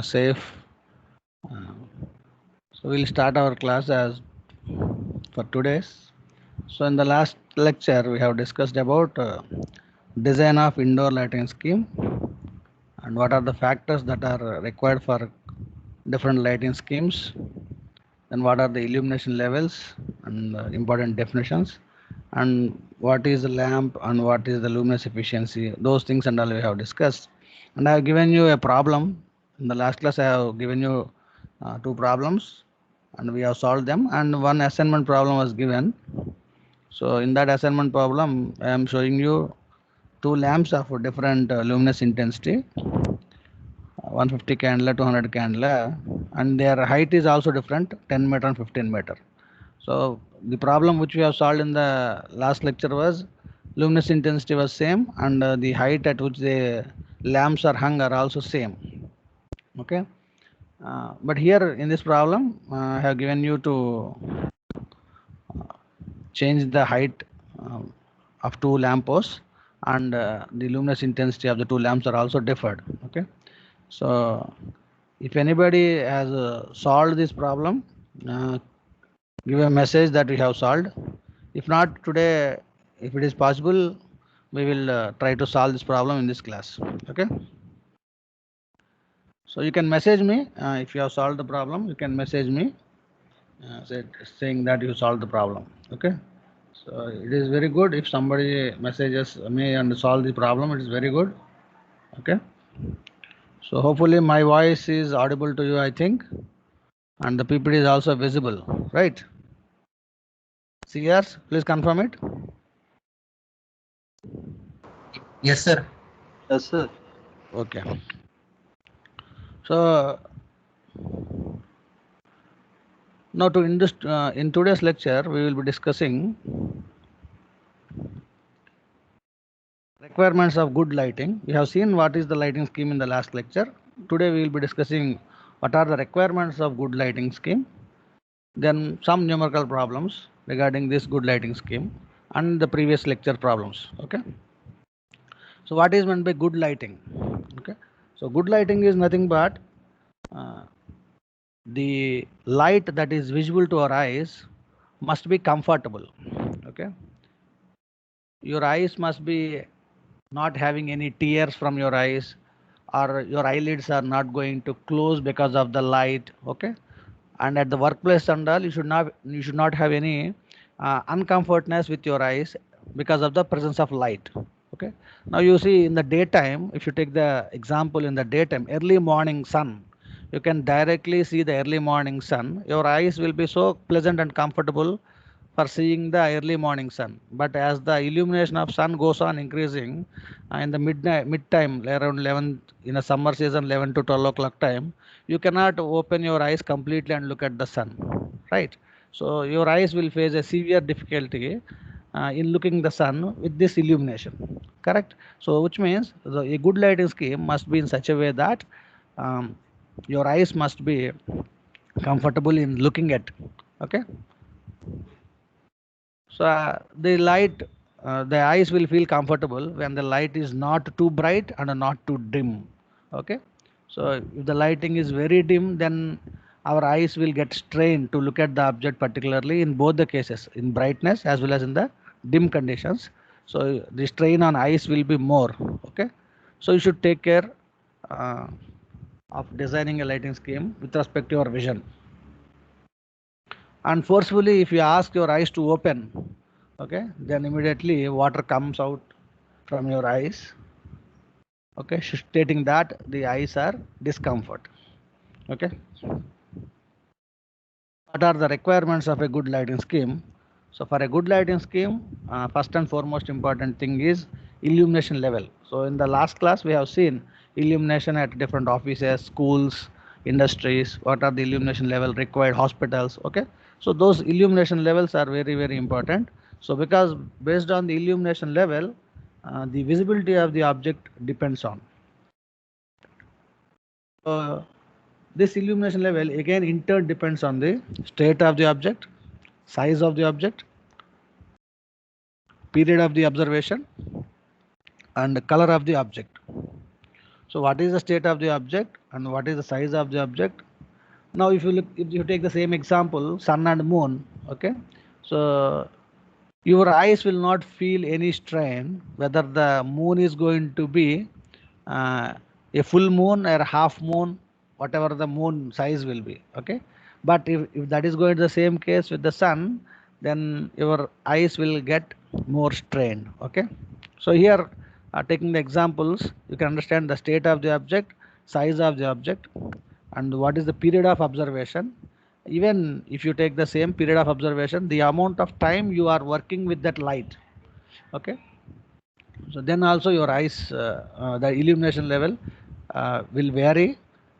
safe. Uh, so we'll start our class as for today's. So in the last lecture, we have discussed about design of indoor lighting scheme and what are the factors that are required for different lighting schemes, then what are the illumination levels and important definitions, and what is the lamp and what is the luminous efficiency. Those things and all we have discussed. And I have given you a problem. In the last class, I have given you two problems and we have solved them, and one assignment problem was given. So in that assignment problem, I am showing you two lamps of different luminous intensity, 150 candela, 200 candela, and their height is also different, 10 meter and 15 meter. So the problem which we have solved in the last lecture was luminous intensity was same, and the height at which the lamps are hung are also same. Okay, but here in this problem, I have given you to change the height of two lamp posts, and the luminous intensity of the two lamps are also differed. Okay, so if anybody has solved this problem, uh, give a message that we have solved. If not today, if it is possible, we will try to solve this problem in this class. Okay, so you can message me if you have solved the problem. You can message me saying that you solved the problem. Okay, so it is very good if somebody messages me and solve the problem. It is very good. Okay, so hopefully my voice is audible to you, I think, and the PPT is also visible, right? Yes, please confirm it. Yes, sir. Yes, sir. Okay. So now in today's lecture, we will be discussing requirements of good lighting. We have seen what is the lighting scheme in the last lecture. Today we will be discussing what are the requirements of good lighting scheme, then some numerical problems regarding this good lighting scheme and the previous lecture problems. Okay. So what is meant by good lighting? Okay. So good lighting is nothing but uh, the light that is visible to our eyes must be comfortable. Okay, your eyes must be not having any tears from your eyes, or your eyelids are not going to close because of the light. Okay, and at the workplace and all, you should not have any uncomfortness with your eyes because of the presence of light. Okay, now you see in the daytime, if you take the example in the daytime, early morning sun, you can directly see the early morning sun. Your eyes will be so pleasant and comfortable for seeing the early morning sun. But as the illumination of sun goes on increasing, in the mid time around 11 in a summer season, 11 to 12 o'clock time, you cannot open your eyes completely and look at the sun, right? So your eyes will face a severe difficulty in looking the sun with this illumination, correct? So which means a good lighting scheme must be in such a way that um, your eyes must be comfortable in looking at. Okay, so the eyes will feel comfortable when the light is not too bright and not too dim. Okay, so if the lighting is very dim, then our eyes will get strained to look at the object, particularly in both the cases, in brightness as well as in the dim conditions. So the strain on eyes will be more. Okay, so you should take care uh, of designing a lighting scheme with respect to your vision. And forcefully, if you ask your eyes to open, okay, then immediately water comes out from your eyes. Okay, stating that the eyes are discomfort. Okay, what are the requirements of a good lighting scheme? So for a good lighting scheme, first and foremost important thing is illumination level. So in the last class we have seen illumination at different offices, schools, industries, what are the illumination level required, hospitals. Okay, so those illumination levels are very very important. So because based on the illumination level, the visibility of the object depends on. This illumination level again in turn depends on the state of the object, size of the object, period of the observation, and color of the object. So what is the state of the object and what is the size of the object? Now if you take the same example, sun and moon, okay? So your eyes will not feel any strain whether the moon is going to be uh, a full moon or half moon, whatever the moon size will be, okay? But if that is going to the same case with the sun, then your eyes will get more strained, okay? So here, taking the examples, you can understand the state of the object, size of the object, and what is the period of observation. Even if you take the same period of observation, the amount of time you are working with that light, okay? So then also your eyes, the illumination level will vary,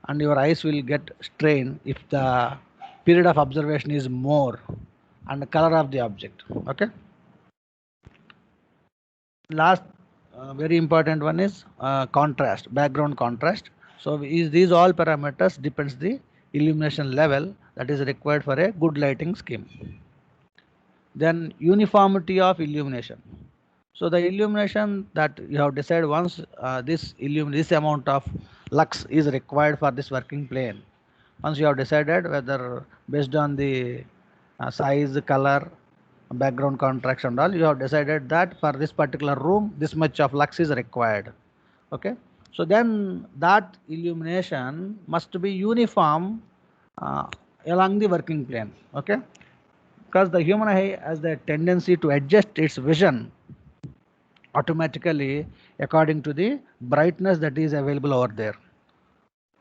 and your eyes will get strained if the period of observation is more, and the color of the object, okay? Last very important one is contrast, background contrast. So is these all parameters depends the illumination level that is required for a good lighting scheme. Then uniformity of illumination. So the illumination that you have decided, once this amount of lux is required for this working plane, once you have decided whether based on the size, color, background contrast and all, you have decided that for this particular room this much of lux is required, okay? So then that illumination must be uniform uh, along the working plane, okay? Because the human eye has the tendency to adjust its vision automatically according to the brightness that is available over there.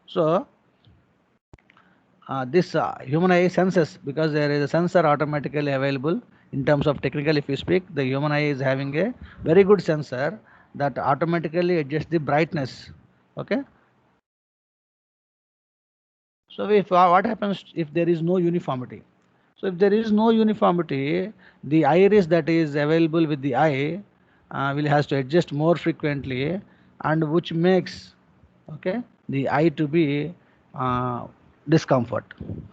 So this human eye senses, because there is a sensor automatically available. In terms of technical, if you speak, the human eye is having a very good sensor that automatically adjusts the brightness, okay? So if what happens if there is no uniformity? So if there is no uniformity, the iris that is available with the eye will has to adjust more frequently, and which makes, okay, the eye to be discomfort.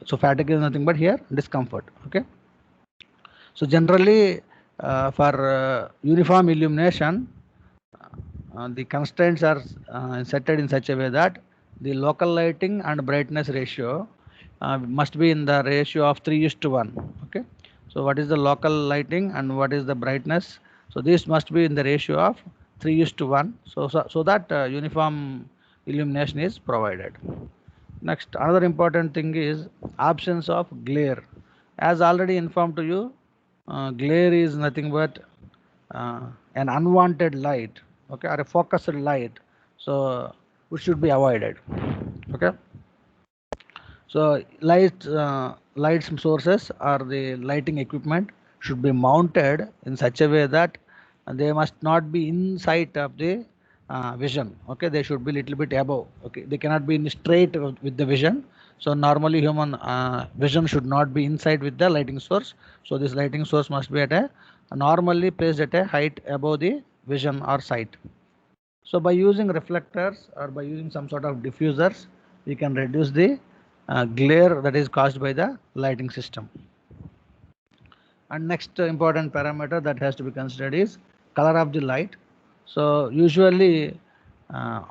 So fatigue is nothing but here discomfort, okay? So generally for uniform illumination, the constraints are set in such a way that the local lighting and brightness ratio must be in the ratio of 3:1, okay? So what is the local lighting and what is the brightness? So this must be in the ratio of 3:1, so that uniform illumination is provided. Next, another important thing is absence of glare. As already informed to you, glare is nothing but uh, an unwanted light, okay, or a focused light, so which should be avoided, okay? So light sources or the lighting equipment should be mounted in such a way that they must not be in sight of the vision, okay? They should be little bit above, okay? They cannot be in straight with the vision. So normally human vision should not be inside with the lighting source. So this lighting source must be at a normally placed at a height above the vision or sight. So by using reflectors or by using some sort of diffusers, we can reduce the glare that is caused by the lighting system. And next important parameter that has to be considered is color of the light. So usually uh,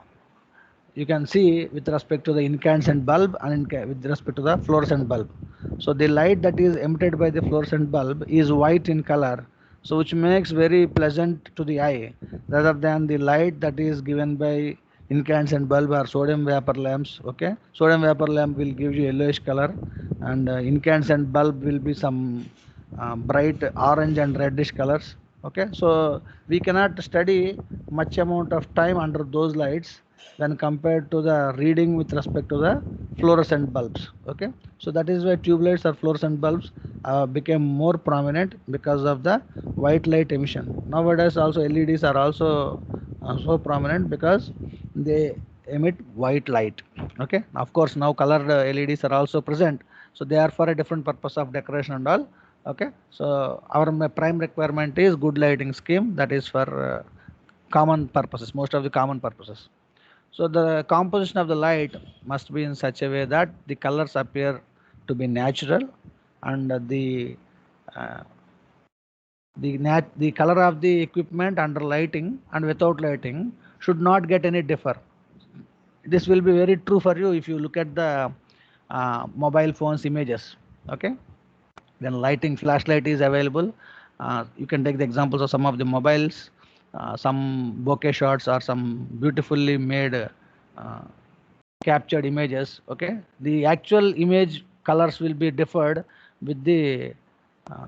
you can see with respect to the incandescent bulb and with respect to the fluorescent bulb. So the light that is emitted by the fluorescent bulb is white in color, so which makes very pleasant to the eye rather than the light that is given by incandescent bulb or sodium vapor lamps, okay? Sodium vapor lamp will give you yellowish color, and incandescent bulb will be some bright orange and reddish colors, okay? So we cannot study much amount of time under those lights when compared to the reading with respect to the fluorescent bulbs, okay? So that is why tube lights or fluorescent bulbs became more prominent because of the white light emission. Nowadays also LEDs are also so prominent because they emit white light, okay? Of course now colored LEDs are also present, so they are for a different purpose of decoration and all, okay? So our prime requirement is good lighting scheme that is for common purposes, most of the common purposes. So the composition of the light must be in such a way that the colors appear to be natural, and uh, the color of the equipment under lighting and without lighting should not get any differ. this will be very true for you if you look at the mobile phones images. Okay, then lighting flashlight is available. You can take the examples of some of the mobiles, some bokeh shots or some beautifully made captured images. Okay, the actual image colors will be differed with the uh,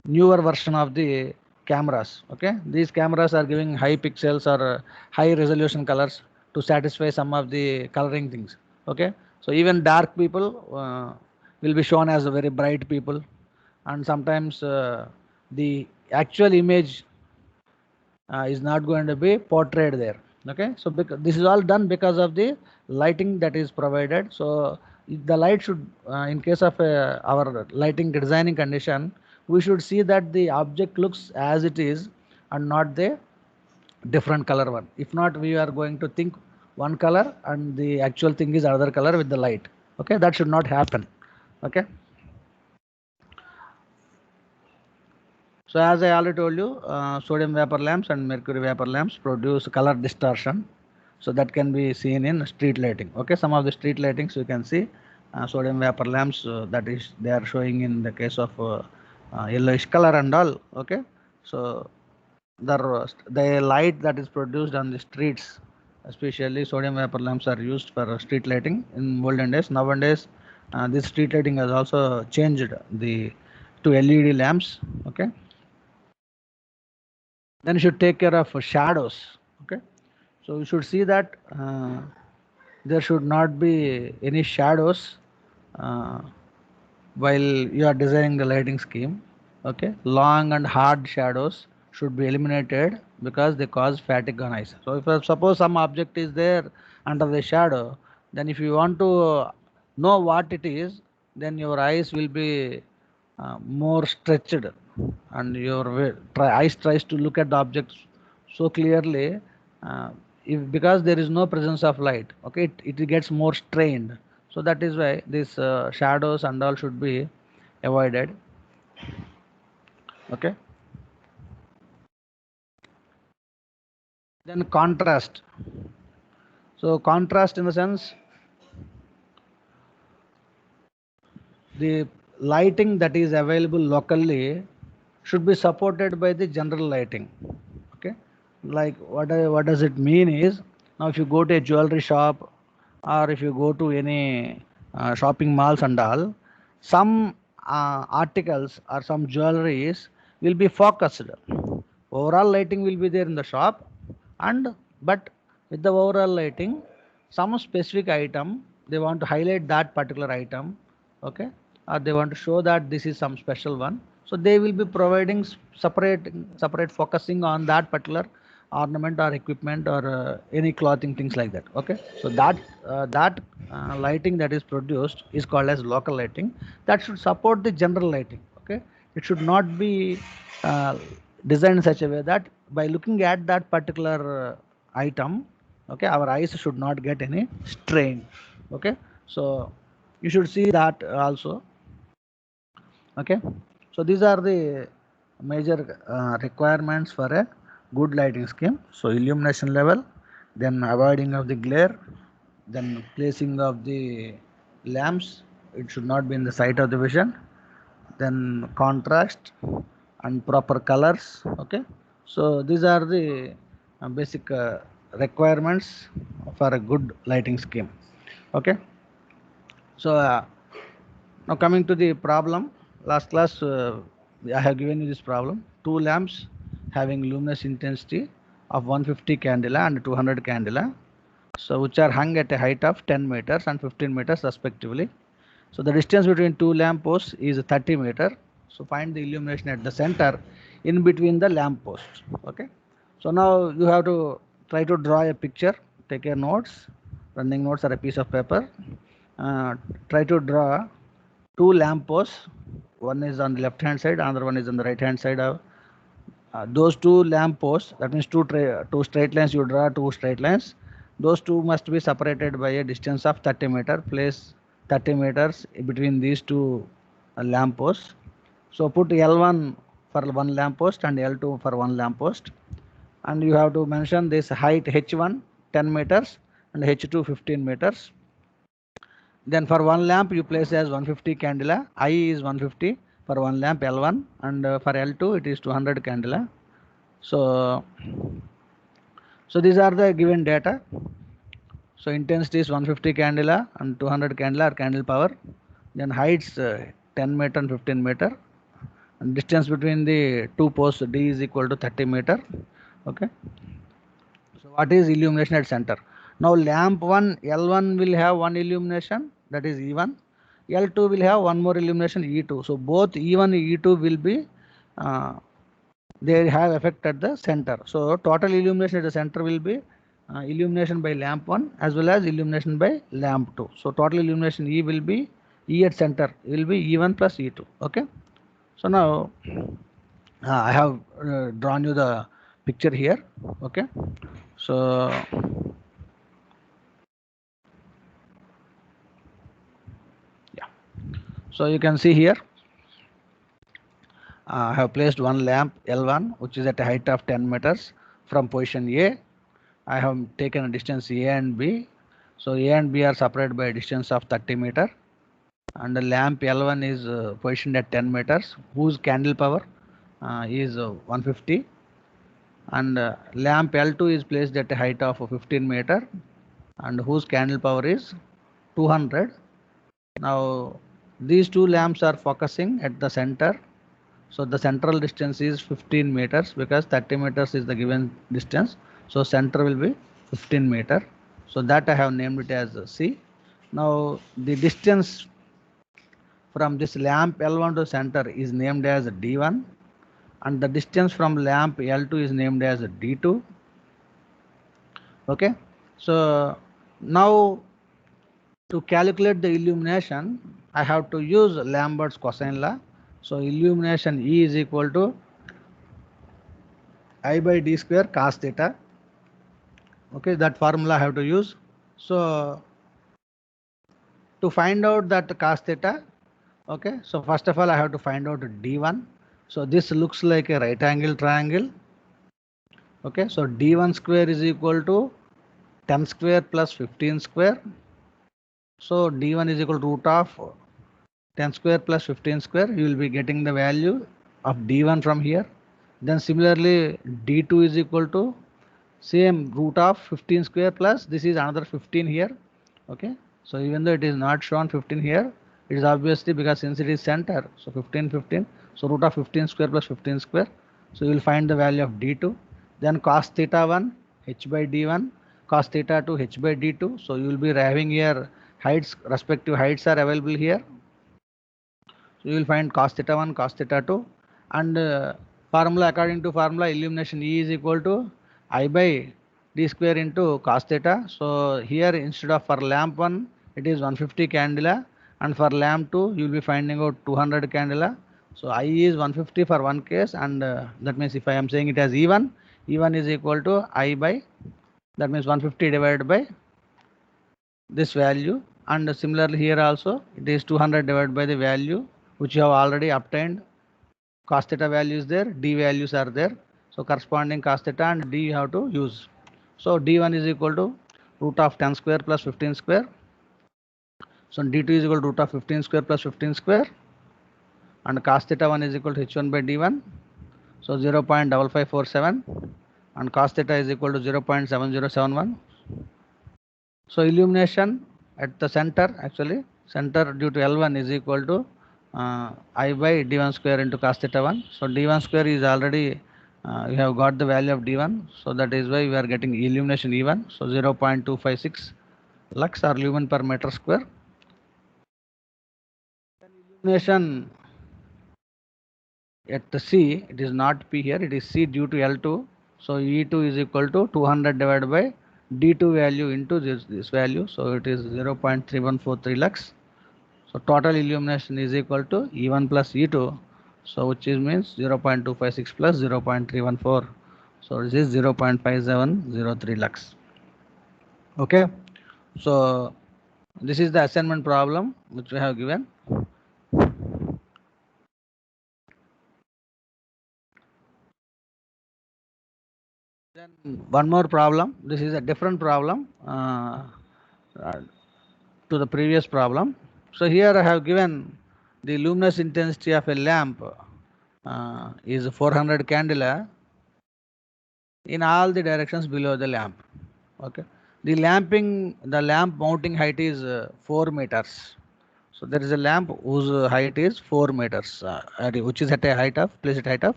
newer version of the cameras. Okay, these cameras are giving high pixels or high resolution colors to satisfy some of the coloring things. Okay, so even dark people will be shown as very bright people, and sometimes the actual image is not going to be portrayed there. Okay, so this is all done because of the lighting that is provided. So the light should in case of our lighting designing condition, we should see that the object looks as it is and not the different color one. If not, we are going to think one color and the actual thing is another color with the light. Okay, that should not happen. Okay, so as I already told you, sodium vapor lamps and mercury vapor lamps produce color distortion. So that can be seen in street lighting. Okay, some of the street lightings you can see sodium vapor lamps, that is they are showing in the case of yellowish color and all. Okay, so the light that is produced on the streets, especially sodium vapor lamps, are used for street lighting in olden days. Nowadays, this street lighting has also changed the to LED lamps. Okay, then you should take care of shadows. Okay, so you should see that there should not be any shadows uh, while you are designing the lighting scheme. Okay, long and hard shadows should be eliminated because they cause fatigue on eyes. So if suppose some object is there under the shadow, then if you want to know what it is, then your eyes will be more stretched, and your eyes tries to look at the object so clearly, uh, if because there is no presence of light. Okay, it gets more strained. So that is why these shadows and all should be avoided. Okay, then contrast. So contrast in the sense, the lighting that is available locally should be supported by the general lighting. Okay, like what does it mean is, now if you go to a jewelry shop or if you go to any shopping malls and all, some articles or some jewelries will be focused. Overall lighting will be there in the shop, and but with the overall lighting, some specific item they want to highlight that particular item. Okay, or they want to show that this is some special one, so they will be providing separate focusing on that particular ornament or equipment or any clothing things like that. Okay, so that lighting that is produced is called as local lighting, that should support the general lighting. Okay, it should not be uh, designed in such a way that by looking at that particular item, okay, our eyes should not get any strain. Okay, so you should see that also. Okay, so these are the major requirements for a good lighting scheme. So illumination level, then avoiding of the glare, then placing of the lamps, it should not be in the sight of the vision, then contrast and proper colors. Okay, so these are the basic requirements for a good lighting scheme. Okay, so now coming to the problem, last class I have given you this problem. Two lamps having luminous intensity of 150 candela and 200 candela, so which are hung at a height of 10 meters and 15 meters respectively. So the distance between two lamp posts is 30 meter. So find the illumination at the center in between the lamp posts. Okay. So now you have to try to draw a picture. Take your notes, running notes or a piece of paper. Try to draw two lamp posts. One is on the left hand side, another one is on the right hand side of those two lamp posts. That means two straight lines. You draw two straight lines. Those two must be separated by a distance of 30 meter. Place 30 meters between these two lamp posts. So put L1 for one lamp post and L2 for one lamp post, and you have to mention this height H1 10 meters and H2 15 meters. Then for one lamp you place as 150 candela. I is 150 for one lamp L1, and for L2 it is 200 candela. So these are the given data. So intensity is 150 candela and 200 candela or candle power. Then heights 10 meter and 15 meter. And distance between the two posts D is equal to 30 meter. Okay. So what is illumination at center? Now lamp 1 L1 will have one illumination, that is E1. L2 will have one more illumination, E2. So both E1 and E2 will be they have effect at the center. So total illumination at the center will be illumination by lamp 1 as well as illumination by lamp 2. So total illumination E will be E at center will be E1 plus E2. Okay. So now I have drawn you the picture here. Okay. So yeah. So you can see here I have placed one lamp L1 which is at a height of 10 meters from position A. I have taken a distance A and B. So A and B are separated by a distance of 30 meter, and the lamp L1 is positioned at 10 meters whose candle power is 150, and lamp L2 is placed at a height of 15 meter and whose candle power is 200. Now these two lamps are focusing at the center. So the central distance is 15 meters because 30 meters is the given distance. So center will be 15 meter. So that I have named it as C. Now the distance from this lamp L1 to center is named as D1, and the distance from lamp L2 is named as D2. Okay. So now to calculate the illumination, I have to use Lambert's cosine law. So illumination E is equal to I by D square cos theta. Okay, that formula I have to use. So to find out that cos theta, okay, so first of all I have to find out D1. So this looks like a right angle triangle. Okay, so D1 square is equal to 10 square plus 15 square. So D1 is equal to root of 10 square plus 15 square. You will be getting the value of D1 from here. Then similarly D2 is equal to same root of 15 square plus this is another 15 here. Okay, so even though it is not shown 15 here, it is obviously because since it is center, so 15 15, so root of 15 square plus 15 square. So you will find the value of D2. Then cos theta 1 h by D1, cos theta 2 h by D2. So you will be having here heights, respective heights are available here. So you will find cos theta 1, cos theta 2, and formula, according to formula, illumination E is equal to I by D square into cos theta. So here instead of for lamp 1 it is 150 candela, and for lamp 2 you will be finding out 200 candela. So I is 150 for one case, and that means if I am saying it as E1, E1 is equal to I by, that means 150 divided by this value, and similarly here also it is 200 divided by the value which you have already obtained. Cos theta value is there, D values are there, so corresponding cos theta and D you have to use. So D1 is equal to root of 10 square plus 15 square. So D2 is equal to root of 15 square plus 15 square, and cos theta 1 is equal to H1 by D1. So 0.5547, and cos theta is equal to 0.7071. So illumination at the center, actually center due to L1 is equal to I by D1 square into cos theta 1. So D1 square is already, we have got the value of D1. So that is why we are getting illumination E1. So 0.256 lux or lumen per meter square. Illumination at the C, it is not P here, it is C due to L2. So E2 is equal to 200 divided by D2 value into this value. So it is 0.3143 lux. So total illumination is equal to E1 plus E2. So which is means 0.256 plus 0.314. So this is 0.5703 lux. Okay. So this is the assignment problem which we have given. Then One more problem. This is a different problem to the previous problem. So here I have given the luminous intensity of a lamp is 400 candela in all the directions below the lamp. Okay. The lamp mounting height is 4 meters. So there is a lamp whose height is 4 meters, which is at a height of, placed at height of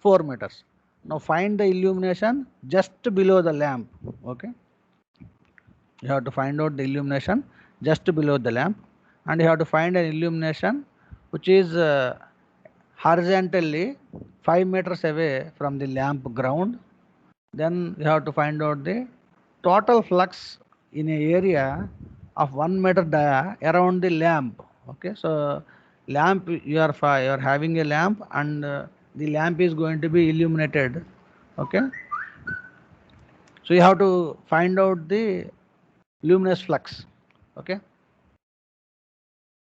4 meters. Now find the illumination just below the lamp. Okay. You have to find out the illumination just below the lamp, and you have to find an illumination which is horizontally 5 meters away from the lamp ground. Then you have to find out the total flux in a area of 1 meter dia around the lamp. Okay, so lamp, you are having a lamp, and the lamp is going to be illuminated. Okay, so you have to find out the luminous flux. Okay,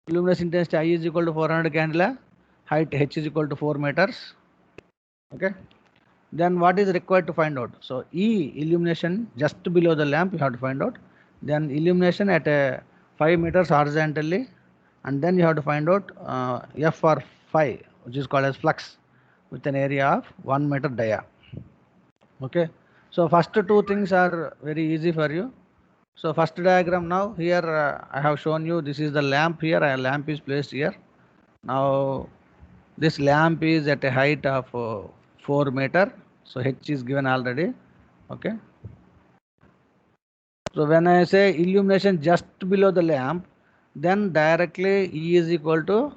luminous intensity I is equal to 400 candela, height h is equal to 4 meters. Okay, then what is required to find out? So E, illumination just below the lamp, you have to find out. Then illumination at a 5 meters horizontally, and then you have to find out F or phi, which is called as flux, with an area of 1 meter dia. Okay, so first two things are very easy for you. So first diagram, now here I have shown you, this is the lamp. Here a lamp is placed here. Now this lamp is at a height of 4 meter. So h is given already. Okay, so when I say illumination just below the lamp, then directly E is equal to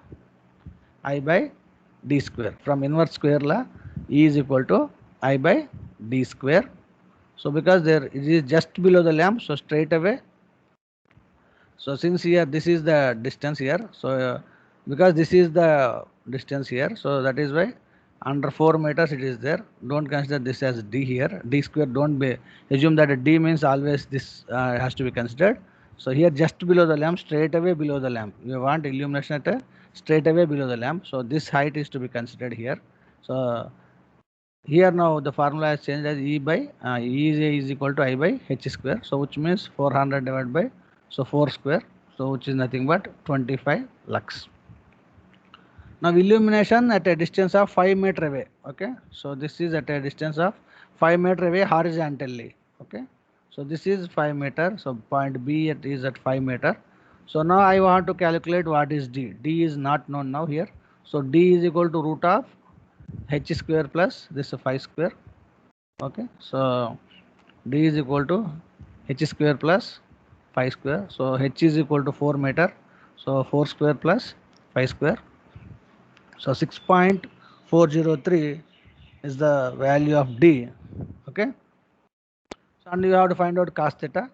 I by d square. From inverse square law, E is equal to I by d square. So because there it is just below the lamp, so straight away. So since here this is the distance here, so because this is the distance here, so that is why under 4 meters it is there. Don't consider this as d here. D square, don't be assume that d means always this has to be considered. So here just below the lamp, straight away below the lamp, you want illumination at a straight away below the lamp. So this height is to be considered here. So here now the formula is changed as E by E is equal to I by h square. So which means 400 divided by 4 square. So which is nothing but 25 lux. Now illumination at a distance of 5 meter away. Okay, so this is at a distance of 5 meter away horizontally. Okay, so this is 5 meter. So point B is at 5 meter. So now I want to calculate what is D. D is not known now here. So D is equal to root of h square plus this 5 square. Okay, so D is equal to h square plus 5 square. So h is equal to 4 meter. So 4 square plus 5 square. So 6.403 is the value of D. Okay, so and you have to find out cos theta.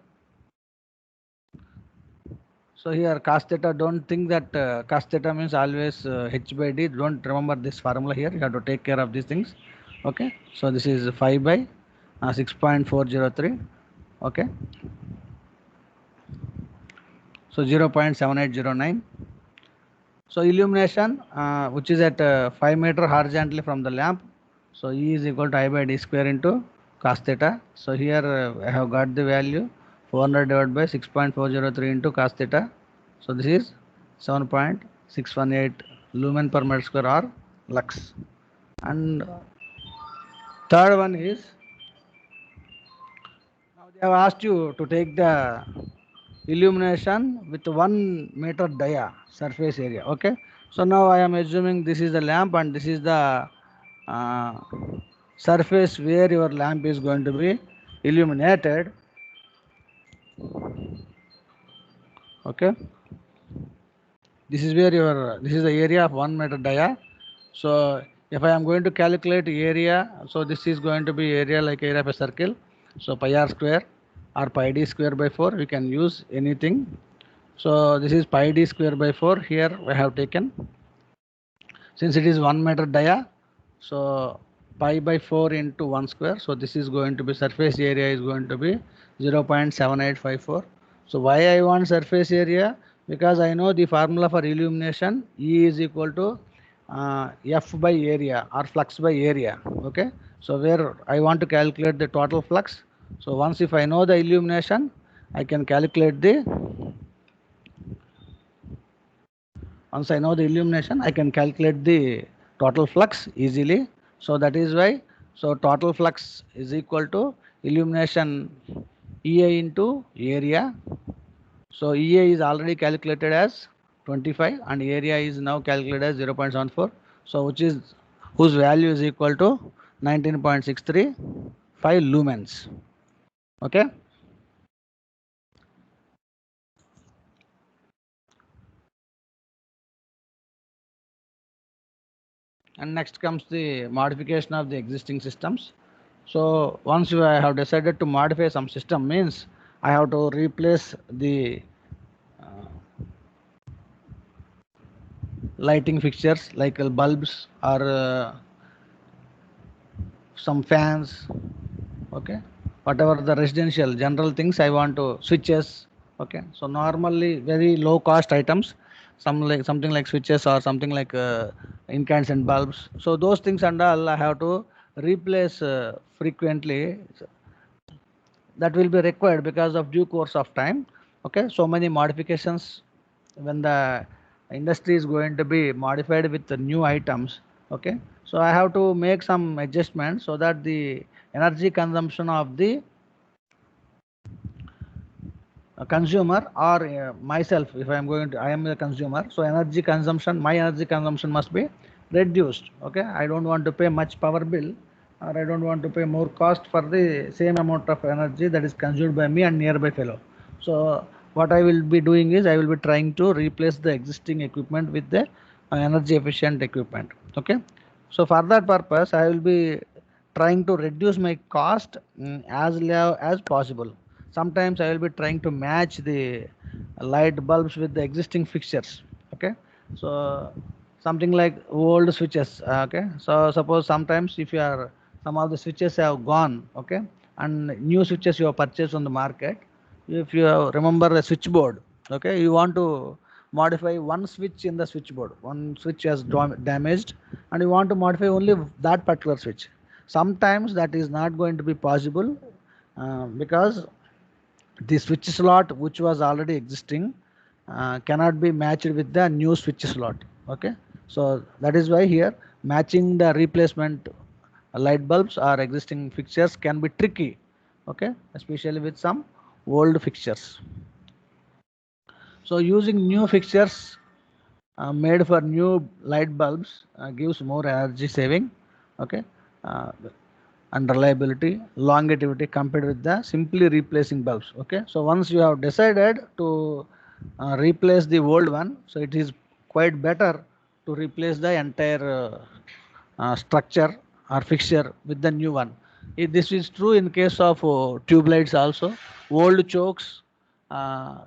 So here cos theta, don't think that cos theta means always h by d. Don't remember this formula here. You have to take care of these things. Okay, so this is 5 by 6.403. Okay, so 0.7809. So illumination which is at 5 meter horizontally from the lamp. So E is equal to I by d square into cos theta. So here I have got the value 400 divided by 6.403 into cos theta. So this is 7.618 lumen per meter square or lux. And third one is, now they have asked you to take the illumination with 1 meter dia surface area. Okay, so now I am assuming this is the lamp and this is the surface where your lamp is going to be illuminated. Okay, this is where this is the area of 1 meter dia. So if I am going to calculate area, so this is going to be area like area of a circle. So pi r square or pi d square by 4, we can use anything. So this is pi d square by 4. Here we have taken, since it is 1 meter dia, so pi by 4 into 1 square. So this is going to be, surface area is going to be 0.7854. So why I want surface area? Because I know the formula for illumination, E is equal to F by area or flux by area. Okay, So where I want to calculate the total flux. So once if I know the illumination, I can calculate the, once I know the illumination, I can calculate the total flux easily. So that is why, so total flux is equal to illumination EA into area. So EA is already calculated as 25 and area is now calculated as 0.74. So which is, whose value is equal to 19.635 lumens. Okay. And next comes the modification of the existing systems. So once I have decided to modify some system, means I have to replace the uh, lighting fixtures like bulbs or some fans. Okay, whatever the residential general things I want to, switches. Okay, so normally very low cost items, some like something like switches or something like incandescent bulbs. So those things and all I have to replace frequently. That will be required because of due course of time. Okay, so many modifications when the industry is going to be modified with the new items. Okay, so I have to make some adjustments so that the energy consumption of the consumer or myself, if I am going to, I am a consumer, so energy consumption, my energy consumption must be reduced. Okay, I don't want to pay much power bill, or I don't want to pay more cost for the same amount of energy that is consumed by me and nearby fellow. So what I will be doing is I will be trying to replace the existing equipment with the energy efficient equipment. Okay, so for that purpose I will be trying to reduce my cost as low as possible. Sometimes I will be trying to match the light bulbs with the existing fixtures. Okay, so something like old switches. Okay, so suppose sometimes if you are, some of the switches have gone. Okay, and new switches you have purchased on the market, if you remember a switchboard. Okay, you want to modify one switch in the switchboard, one switch has damaged, and you want to modify only that particular switch. Sometimes that is not going to be possible because the switch slot which was already existing cannot be matched with the new switch slot. Okay, so that is why here matching the replacement light bulbs or existing fixtures can be tricky. Okay, especially with some old fixtures. So using new fixtures made for new light bulbs gives more energy saving. Okay, uh, and reliability, longevity compared with the simply replacing bulbs. Okay, so once you have decided to replace the old one, so it is quite better to replace the entire structure or fixture with the new one. This is true in case of tube lights also. Old chokes, uh,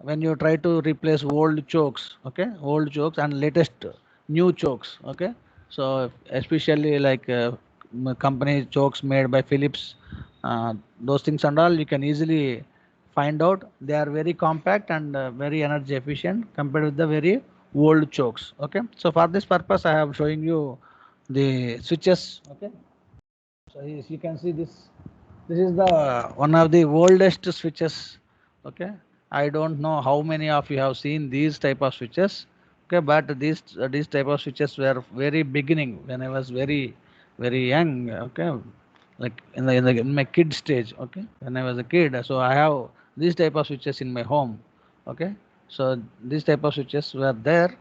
when you try to replace old chokes, okay, old chokes and latest new chokes. Okay, so especially like company chokes made by Philips, those things and all you can easily find out. They are very compact and very energy efficient compared with the very old chokes. Okay, so for this purpose I have showing you the switches. Okay, so as you can see this, this is the one of the oldest switches. Okay, I don't know how many of you have seen these type of switches. Okay, but these type of switches were very beginning when I was very young. Okay, like in my kid stage. Okay, when I was a kid, so I have these type of switches in my home. Okay, so these type of switches were there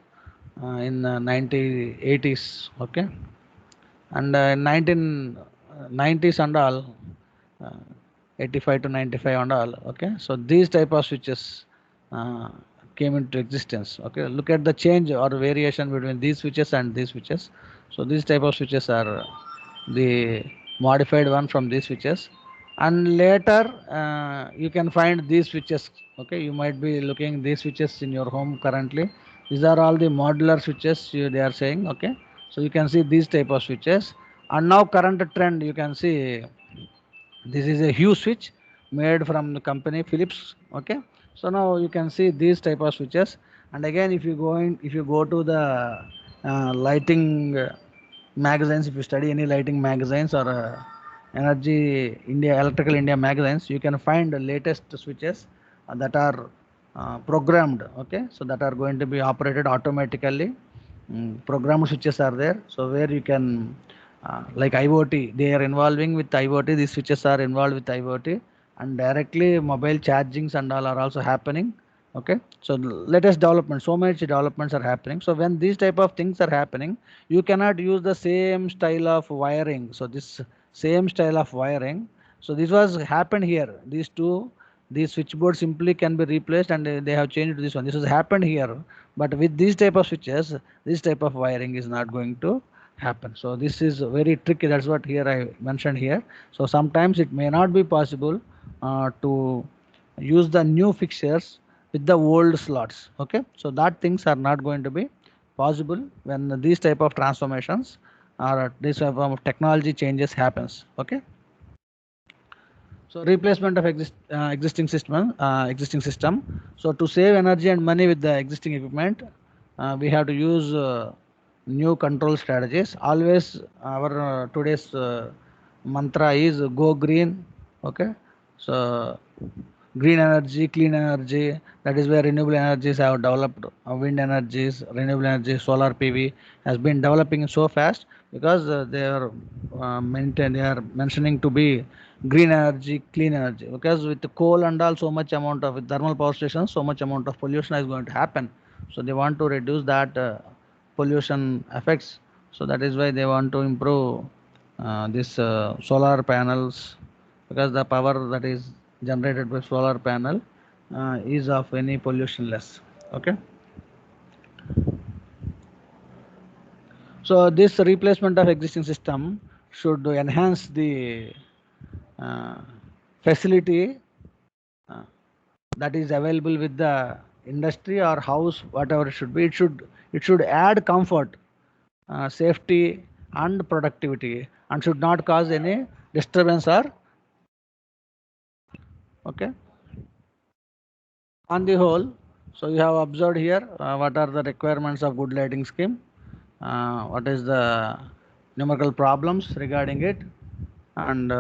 in 1980s. Okay, and 1990s and all, uh, 85 to 95 and all. Okay, so these type of switches uh, came into existence. Okay, look at the change or variation between these switches and these switches. So these type of switches are the modified one from these switches, and later you can find these switches. Okay, you might be looking these switches in your home currently. These are all the modular switches they are saying. Okay, so you can see these type of switches. And now current trend, you can see this is a huge switch made from the company Philips. Okay, so now you can see these type of switches. And again, if you go to the lighting magazines, if you study any lighting magazines or Energy India, Electrical India magazines, you can find the latest switches that are programmed. Okay, so that are going to be operated automatically. Programmed switches are there, so where you can like IoT, they are involving with IoT. These switches are involved with IoT, and directly mobile chargings and all are also happening. Okay, so the latest development, so much developments are happening. So when these type of things are happening, you cannot use the same style of wiring. So this same style of wiring, so this was happened here. These switchboard simply can be replaced, and they have changed to this one. This has happened here, but with these type of switches, this type of wiring is not going to happen. So this is very tricky. That's what here I mentioned here. So sometimes it may not be possible to use the new fixtures with the old slots. Okay, so that things are not going to be possible when these type of transformations or this type of technology changes happens. Okay, so replacement of existing system. So to save energy and money with the existing equipment, we have to use new control strategies. Always our today's mantra is go green. Okay, so green energy, clean energy. That is where renewable energies have developed. Wind energies, renewable energy, solar PV has been developing so fast because they are they are mentioning to be green energy, clean energy. Because with the coal and all, so much amount of with thermal power stations, so much amount of pollution is going to happen. So they want to reduce that pollution effects. So that is why they want to improve this solar panels, because the power that is generated by solar panel is of any pollution less. Okay, so this replacement of existing system should enhance the uh, facility uh, that is available with the industry or house, whatever it should add comfort, safety and productivity, and should not cause any disturbance or okay. On the whole, so you have observed here what are the requirements of good lighting scheme, what is the numerical problems regarding it, and